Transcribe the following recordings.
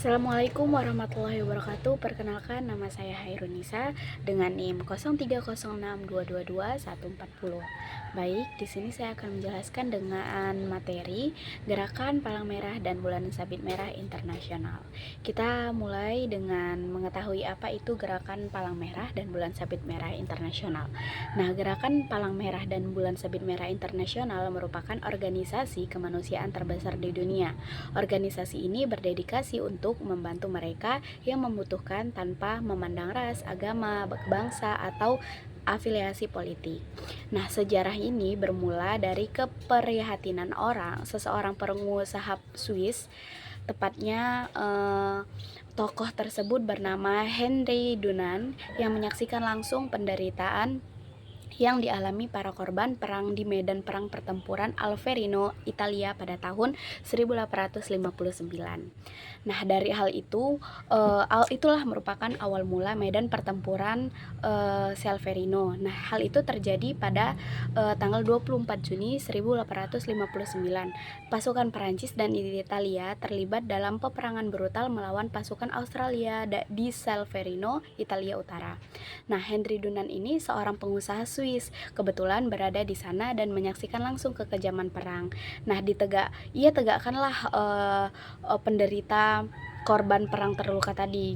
Assalamualaikum warahmatullahi wabarakatuh. Perkenalkan, nama saya Hairunisa dengan NIM 0306222140. Baik, di sini saya akan menjelaskan dengan materi Gerakan Palang Merah dan Bulan Sabit Merah Internasional. Kita mulai dengan mengetahui apa itu Gerakan Palang Merah dan Bulan Sabit Merah Internasional. Nah, Gerakan Palang Merah dan Bulan Sabit Merah Internasional merupakan organisasi kemanusiaan terbesar di dunia. Organisasi ini berdedikasi untuk membantu mereka yang membutuhkan tanpa memandang ras, agama, bangsa, atau afiliasi politik. Nah, sejarah ini bermula dari keprihatinan seseorang pengusaha Swiss, tepatnya tokoh tersebut bernama Henry Dunant, yang menyaksikan langsung penderitaan yang dialami para korban perang di medan perang pertempuran Alferino, Italia pada tahun 1859. Nah, dari hal itu, itulah merupakan awal mula medan pertempuran Solferino. Nah, hal itu terjadi pada tanggal 24 Juni 1859. Pasukan Perancis dan Italia terlibat dalam peperangan brutal melawan pasukan Australia di Solferino, Italia Utara. Nah, Henry Dunant ini seorang pengusaha Swiss, kebetulan berada di sana dan menyaksikan langsung kekejaman perang. Nah, ia tegakkanlah penderita korban perang terluka tadi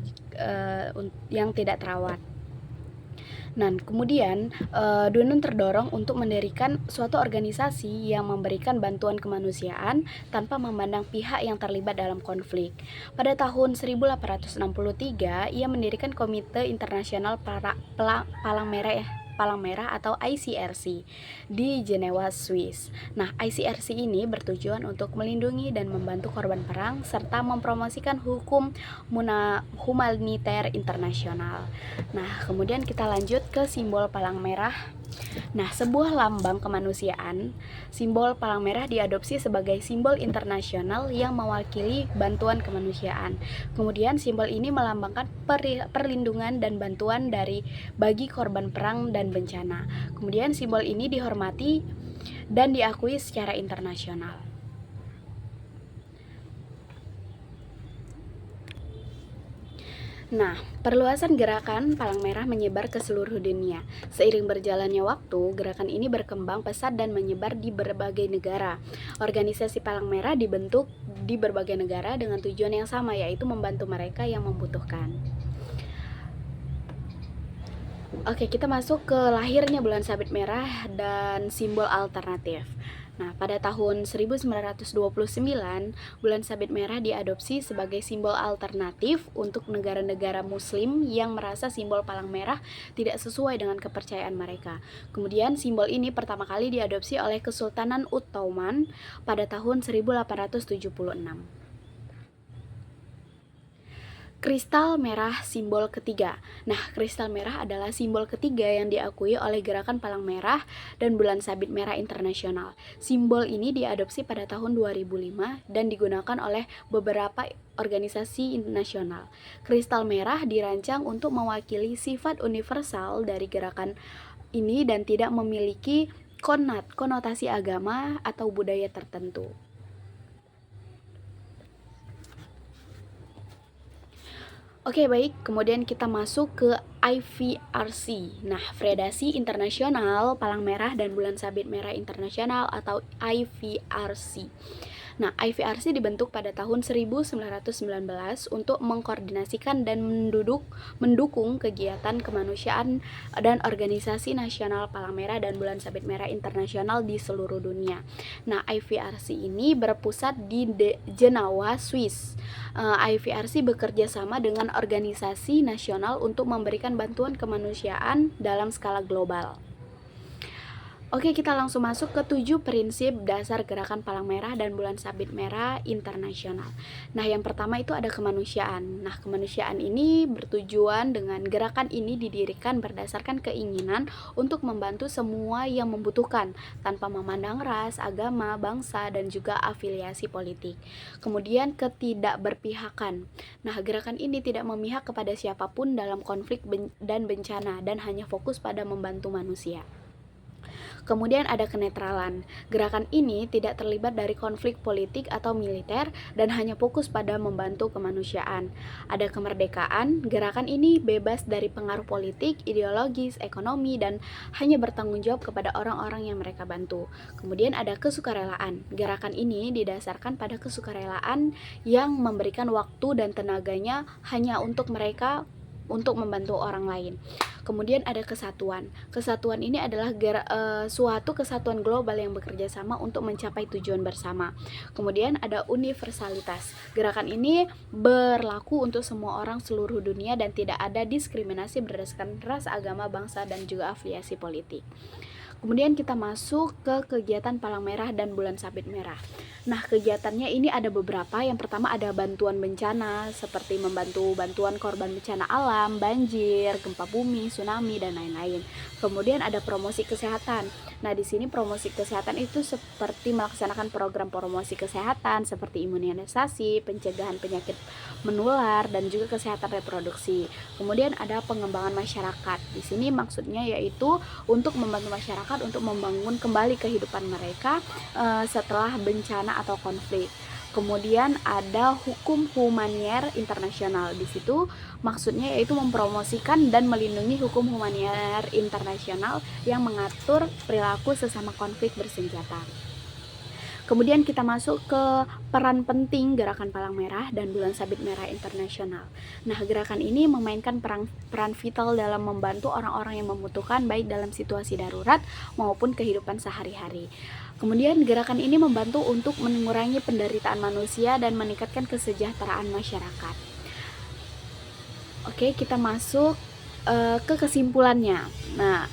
yang tidak terawat. Nah, kemudian Dunant terdorong untuk mendirikan suatu organisasi yang memberikan bantuan kemanusiaan tanpa memandang pihak yang terlibat dalam konflik. Pada tahun 1863, ia mendirikan Komite Internasional Palang Merah atau ICRC di Jenewa, Swiss. Nah, ICRC ini bertujuan untuk melindungi dan membantu korban perang serta mempromosikan hukum humaniter internasional. Nah, kemudian kita lanjut ke simbol palang merah. Nah, sebuah lambang kemanusiaan, simbol palang merah diadopsi sebagai simbol internasional yang mewakili bantuan kemanusiaan. Kemudian simbol ini melambangkan perlindungan dan bantuan bagi korban perang dan bencana. Kemudian simbol ini dihormati dan diakui secara internasional. Nah, perluasan gerakan Palang Merah menyebar ke seluruh dunia. Seiring berjalannya waktu, gerakan ini berkembang pesat dan menyebar di berbagai negara. Organisasi Palang Merah dibentuk di berbagai negara dengan tujuan yang sama, yaitu membantu mereka yang membutuhkan. Oke, kita masuk ke lahirnya bulan sabit merah dan simbol alternatif. Nah, pada tahun 1929, bulan sabit merah diadopsi sebagai simbol alternatif untuk negara-negara muslim yang merasa simbol palang merah tidak sesuai dengan kepercayaan mereka. Kemudian simbol ini pertama kali diadopsi oleh Kesultanan Ottoman pada tahun 1876. Kristal merah simbol ketiga. Nah, kristal merah adalah simbol ketiga yang diakui oleh Gerakan Palang Merah dan Bulan Sabit Merah Internasional. Simbol ini diadopsi pada tahun 2005 dan digunakan oleh beberapa organisasi nasional. Kristal merah dirancang untuk mewakili sifat universal dari gerakan ini dan tidak memiliki konotasi agama atau budaya tertentu. Oke, baik. Kemudian kita masuk ke IVRC. Nah, Federasi Internasional Palang Merah dan Bulan Sabit Merah Internasional atau IVRC. Nah, IVRC dibentuk pada tahun 1919 untuk mengkoordinasikan dan mendukung kegiatan kemanusiaan dan organisasi nasional Palang Merah dan Bulan Sabit Merah Internasional di seluruh dunia. Nah, IVRC ini berpusat di Jenewa, Swiss. IVRC bekerja sama dengan organisasi nasional untuk memberikan bantuan kemanusiaan dalam skala global. Oke, kita langsung masuk ke 7 prinsip dasar Gerakan Palang Merah dan Bulan Sabit Merah Internasional. Nah, yang pertama itu ada kemanusiaan. Nah, kemanusiaan ini bertujuan dengan gerakan ini didirikan berdasarkan keinginan untuk membantu semua yang membutuhkan tanpa memandang ras, agama, bangsa, dan juga afiliasi politik. Kemudian ketidakberpihakan. Nah, gerakan ini tidak memihak kepada siapapun dalam konflik dan bencana dan hanya fokus pada membantu manusia. Kemudian ada kenetralan. Gerakan ini tidak terlibat dari konflik politik atau militer dan hanya fokus pada membantu kemanusiaan. Ada kemerdekaan. Gerakan ini bebas dari pengaruh politik, ideologis, ekonomi, dan hanya bertanggung jawab kepada orang-orang yang mereka bantu. Kemudian ada kesukarelaan. Gerakan ini didasarkan pada kesukarelaan yang memberikan waktu dan tenaganya hanya untuk mereka untuk membantu orang lain. Kemudian ada kesatuan. Kesatuan ini adalah suatu kesatuan global yang bekerja sama untuk mencapai tujuan bersama. Kemudian ada universalitas. Gerakan ini berlaku untuk semua orang seluruh dunia dan tidak ada diskriminasi berdasarkan ras, agama, bangsa, dan juga afiliasi politik. Kemudian kita masuk ke kegiatan Palang Merah dan Bulan Sabit Merah. Nah, kegiatannya ini ada beberapa. Yang pertama ada bantuan bencana, seperti membantu bantuan korban bencana alam, banjir, gempa bumi, tsunami, dan lain-lain. Kemudian ada promosi kesehatan. Nah, di sini promosi kesehatan itu seperti melaksanakan program promosi kesehatan seperti imunisasi, pencegahan penyakit menular, dan juga kesehatan reproduksi. Kemudian ada pengembangan masyarakat. Di sini maksudnya yaitu untuk membantu masyarakat untuk membangun kembali kehidupan mereka setelah bencana atau konflik. Kemudian ada hukum humanier internasional. Di situ maksudnya yaitu mempromosikan dan melindungi hukum humanier internasional yang mengatur perilaku sesama konflik bersenjata. Kemudian kita masuk ke peran penting Gerakan Palang Merah dan Bulan Sabit Merah Internasional. Nah, gerakan ini memainkan peran vital dalam membantu orang-orang yang membutuhkan baik dalam situasi darurat maupun kehidupan sehari-hari. Kemudian gerakan ini membantu untuk mengurangi penderitaan manusia dan meningkatkan kesejahteraan masyarakat. Oke, kita masuk ke kesimpulannya. Nah,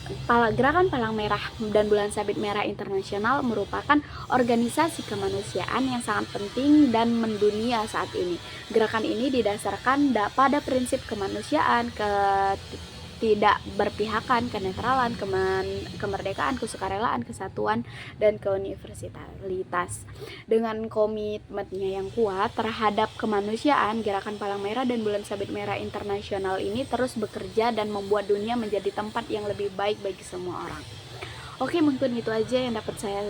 Gerakan Palang Merah dan Bulan Sabit Merah Internasional merupakan organisasi kemanusiaan yang sangat penting dan mendunia saat ini. Gerakan ini didasarkan pada prinsip kemanusiaan, tidak berpihakan, kenetralan, kemerdekaan, kesukarelaan, kesatuan, dan keuniversalitas. Dengan komitmennya yang kuat terhadap kemanusiaan, Gerakan Palang Merah dan Bulan Sabit Merah Internasional ini terus bekerja dan membuat dunia menjadi tempat yang lebih baik bagi semua orang. Oke, mungkin itu aja yang dapat saya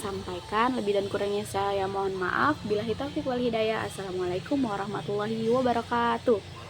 sampaikan. Lebih dan kurangnya saya mohon maaf. Billahi taufiq wal hidayah. Assalamualaikum warahmatullahi wabarakatuh.